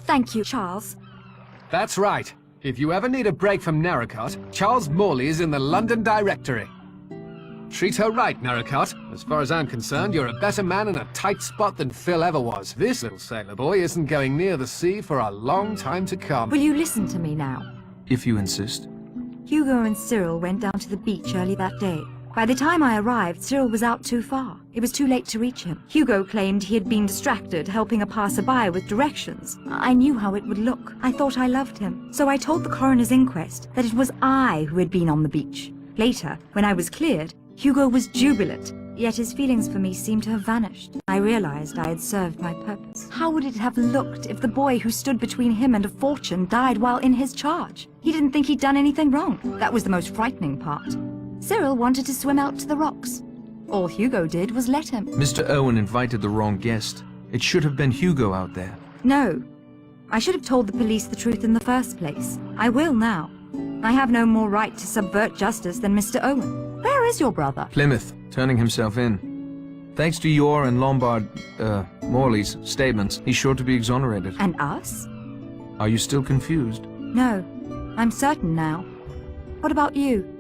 Thank you, Charles. That's right. If you ever need a break from Narracott, Charles Morley is in the London Directory. Treat her right, Narracott. As far as I'm concerned, you're a better man in a tight spot than Phil ever was. This little sailor boy isn't going near the sea for a long time to come. Will you listen to me now? If you insist. Hugo and Cyril went down to the beach early that day. By the time I arrived, Cyril was out too far. It was too late to reach him. Hugo claimed he had been distracted helping a passerby with directions. I knew how it would look. I thought I loved him. So I told the coroner's inquest that it was I who had been on the beach. Later, when I was cleared, Hugo was jubilant, yet his feelings for me seemed to have vanished. I realized I had served my purpose. How would it have looked if the boy who stood between him and a fortune died while in his charge? He didn't think he'd done anything wrong. That was the most frightening part. Cyril wanted to swim out to the rocks. All Hugo did was let him. Mr. Owen invited the wrong guest. It should have been Hugo out there. No. I should have told the police the truth in the first place. I will now. I have no more right to subvert justice than Mr. Owen. Where is your brother? Plymouth, turning himself in. Thanks to your and Morley's statements, he's sure to be exonerated. And us? Are you still confused? No. I'm certain now. What about you?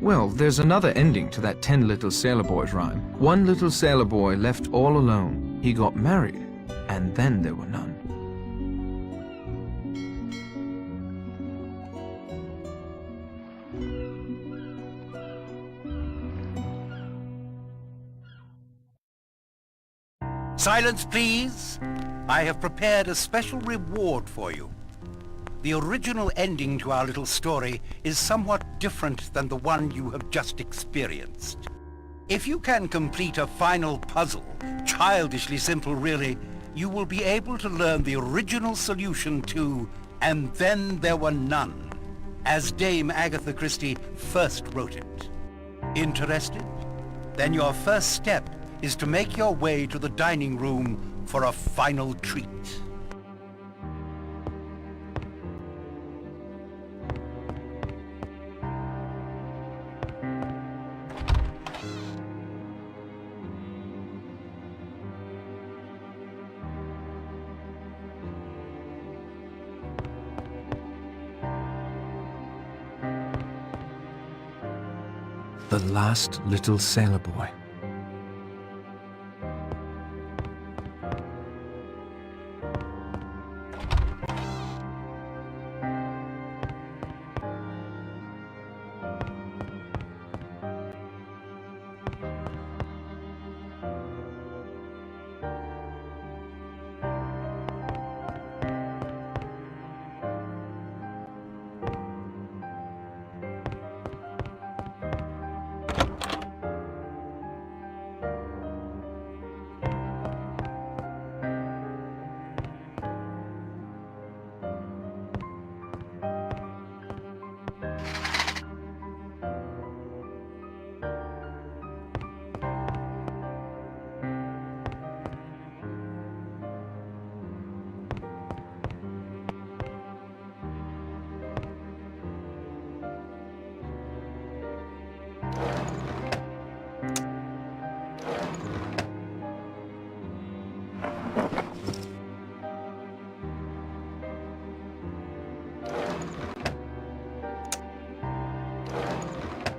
Well, there's another ending to that 10 little sailor boys rhyme. One little sailor boy left all alone. He got married, and then there were none. Silence, please. I have prepared a special reward for you. The original ending to our little story is somewhat different than the one you have just experienced. If you can complete a final puzzle, childishly simple really, you will be able to learn the original solution to "And Then There Were None," as Dame Agatha Christie first wrote it. Interested? Then your first step is to make your way to the dining room for a final treat. The last little sailor boy.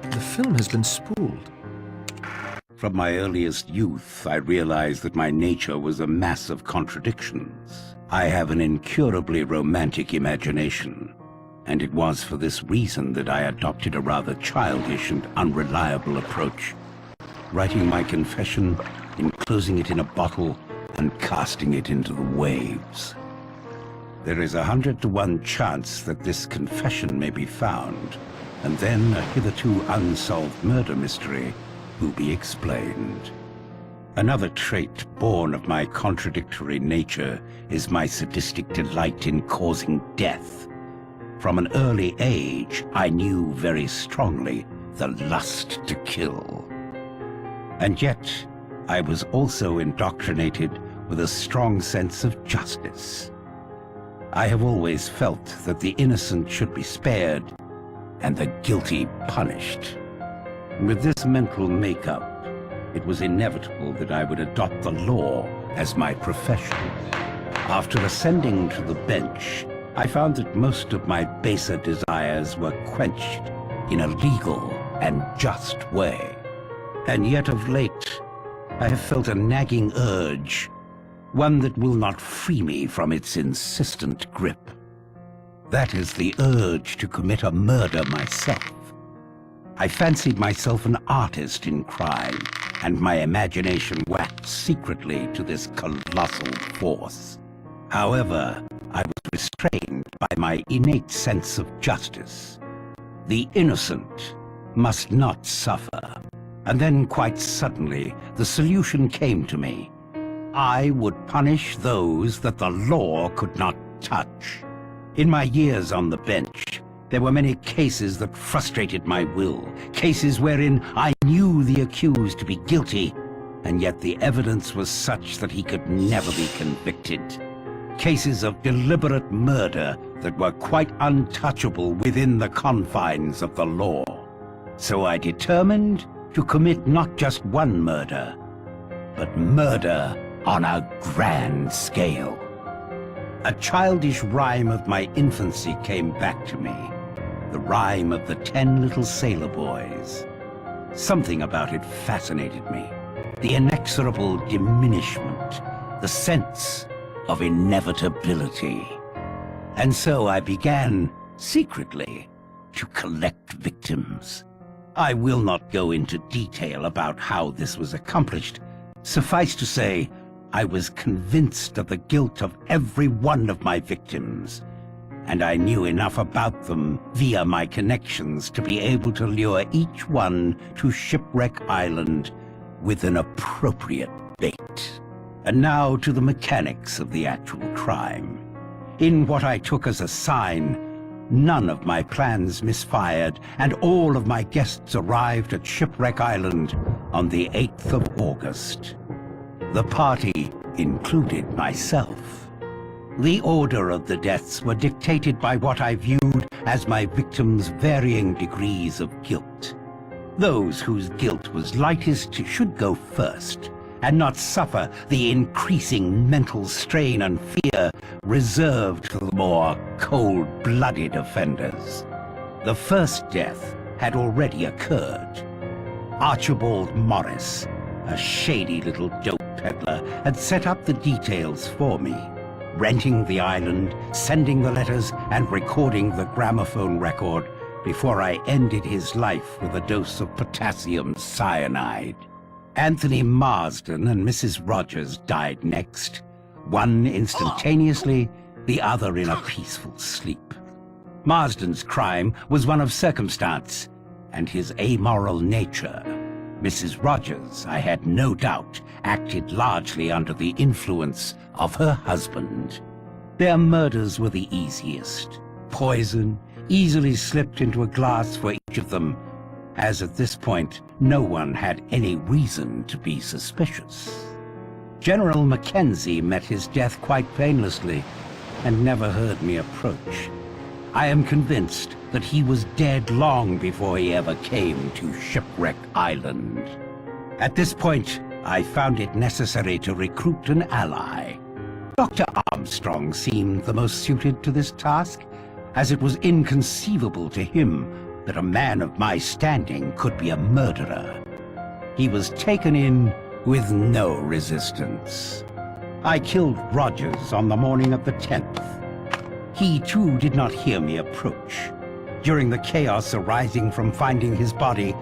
The film has been spooled. From my earliest youth, I realized that my nature was a mass of contradictions. I have an incurably romantic imagination, and it was for this reason that I adopted a rather childish and unreliable approach, writing my confession, enclosing it in a bottle, and casting it into the waves. There is 100 to 1 chance that this confession may be found, and then a hitherto unsolved murder mystery will be explained. Another trait born of my contradictory nature is my sadistic delight in causing death. From an early age, I knew very strongly the lust to kill. And yet, I was also indoctrinated with a strong sense of justice. I have always felt that the innocent should be spared and the guilty punished. With this mental makeup, it was inevitable that I would adopt the law as my profession. After ascending to the bench, I found that most of my baser desires were quenched in a legal and just way. And yet of late, I have felt a nagging urge, one that will not free me from its insistent grip. That is the urge to commit a murder myself. I fancied myself an artist in crime, and my imagination waxed secretly to this colossal force. However, I was restrained by my innate sense of justice. The innocent must not suffer. And then, quite suddenly, the solution came to me. I would punish those that the law could not touch. In my years on the bench, there were many cases that frustrated my will, cases wherein I knew the accused to be guilty, and yet the evidence was such that he could never be convicted. Cases of deliberate murder that were quite untouchable within the confines of the law. So I determined to commit not just one murder, but murder on a grand scale. A childish rhyme of my infancy came back to me, the rhyme of the 10 little sailor boys. Something about it fascinated me, the inexorable diminishment, the sense of inevitability. And so I began, secretly, to collect victims. I will not go into detail about how this was accomplished. Suffice to say, I was convinced of the guilt of every one of my victims, and I knew enough about them via my connections to be able to lure each one to Shipwreck Island with an appropriate bait. And now to the mechanics of the actual crime. In what I took as a sign, none of my plans misfired, and all of my guests arrived at Shipwreck Island on the 8th of August. The party included myself. The order of the deaths were dictated by what I viewed as my victims' varying degrees of guilt. Those whose guilt was lightest should go first, and not suffer the increasing mental strain and fear reserved for the more cold-blooded offenders. The first death had already occurred. Archibald Morris, a shady little dope peddler, had set up the details for me, renting the island, sending the letters, and recording the gramophone record before I ended his life with a dose of potassium cyanide. Anthony Marsden and Mrs. Rogers died next, one instantaneously, the other in a peaceful sleep. Marsden's crime was one of circumstance and his amoral nature. Mrs. Rogers, I had no doubt, acted largely under the influence of her husband. Their murders were the easiest. Poison easily slipped into a glass for each of them, as at this point no one had any reason to be suspicious. General Mackenzie met his death quite painlessly and never heard me approach. I am convinced that he was dead long before he ever came to Shipwreck Island. At this point, I found it necessary to recruit an ally. Dr. Armstrong seemed the most suited to this task, as it was inconceivable to him that a man of my standing could be a murderer. He was taken in with no resistance. I killed Rogers on the morning of the 10th. He too did not hear me approach. During the chaos arising from finding his body,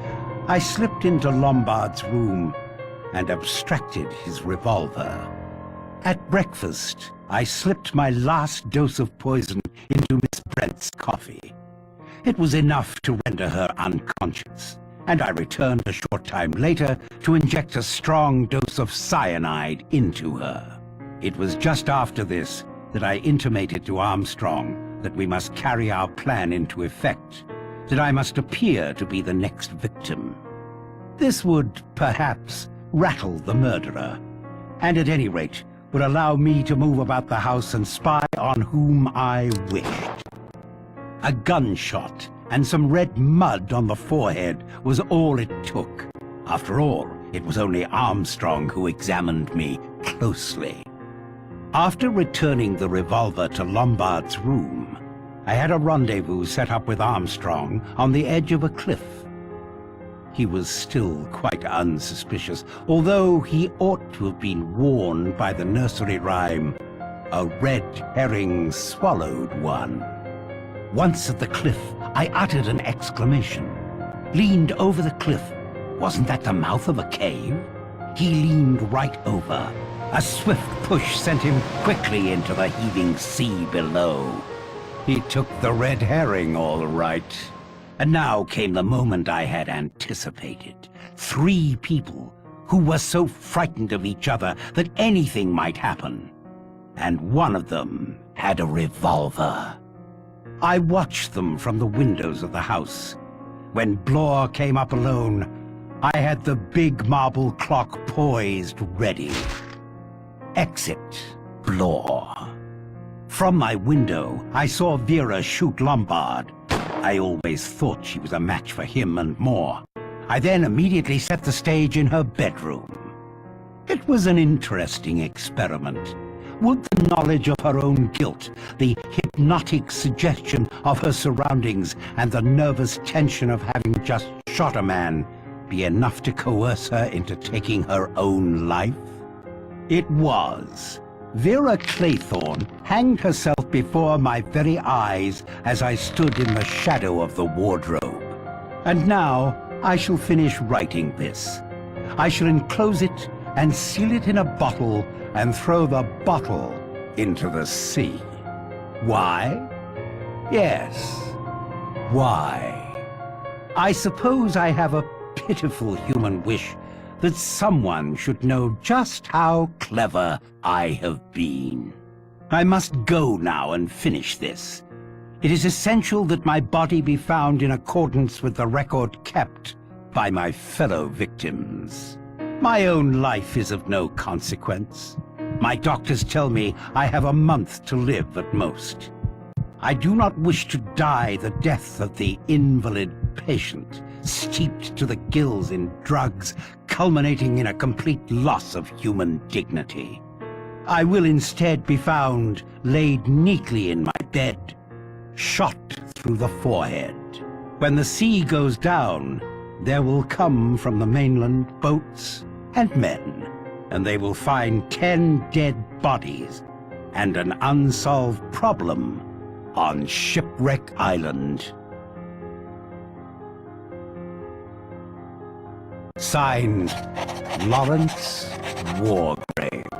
I slipped into Lombard's room and abstracted his revolver. At breakfast, I slipped my last dose of poison into Miss Brent's coffee. It was enough to render her unconscious, and I returned a short time later to inject a strong dose of cyanide into her. It was just after this that I intimated to Armstrong that we must carry our plan into effect, that I must appear to be the next victim. This would, perhaps, rattle the murderer, and at any rate would allow me to move about the house and spy on whom I wished. A gunshot and some red mud on the forehead was all it took. After all, it was only Armstrong who examined me closely. After returning the revolver to Lombard's room, I had a rendezvous set up with Armstrong on the edge of a cliff. He was still quite unsuspicious, although he ought to have been warned by the nursery rhyme, "A red herring swallowed one." Once at the cliff, I uttered an exclamation, leaned over the cliff. Wasn't that the mouth of a cave? He leaned right over. A swift push sent him quickly into the heaving sea below. He took the red herring all right. And now came the moment I had anticipated. 3 people who were so frightened of each other that anything might happen. And one of them had a revolver. I watched them from the windows of the house. When Blore came up alone, I had the big marble clock poised ready. Exit, Blore. From my window, I saw Vera shoot Lombard. I always thought she was a match for him and more. I then immediately set the stage in her bedroom. It was an interesting experiment. Would the knowledge of her own guilt, the hypnotic suggestion of her surroundings, and the nervous tension of having just shot a man be enough to coerce her into taking her own life? It was. Vera Claythorne hanged herself before my very eyes as I stood in the shadow of the wardrobe. And now I shall finish writing this. I shall enclose it and seal it in a bottle and throw the bottle into the sea. Why? Yes. Why? I suppose I have a pitiful human wish that someone should know just how clever I have been. I must go now and finish this. It is essential that my body be found in accordance with the record kept by my fellow victims. My own life is of no consequence. My doctors tell me I have a month to live at most. I do not wish to die the death of the invalid patient, steeped to the gills in drugs, culminating in a complete loss of human dignity. I will instead be found laid neatly in my bed, shot through the forehead. When the sea goes down, there will come from the mainland boats and men, and they will find 10 dead bodies and an unsolved problem on Shipwreck Island. Signed, Lawrence Wargrave.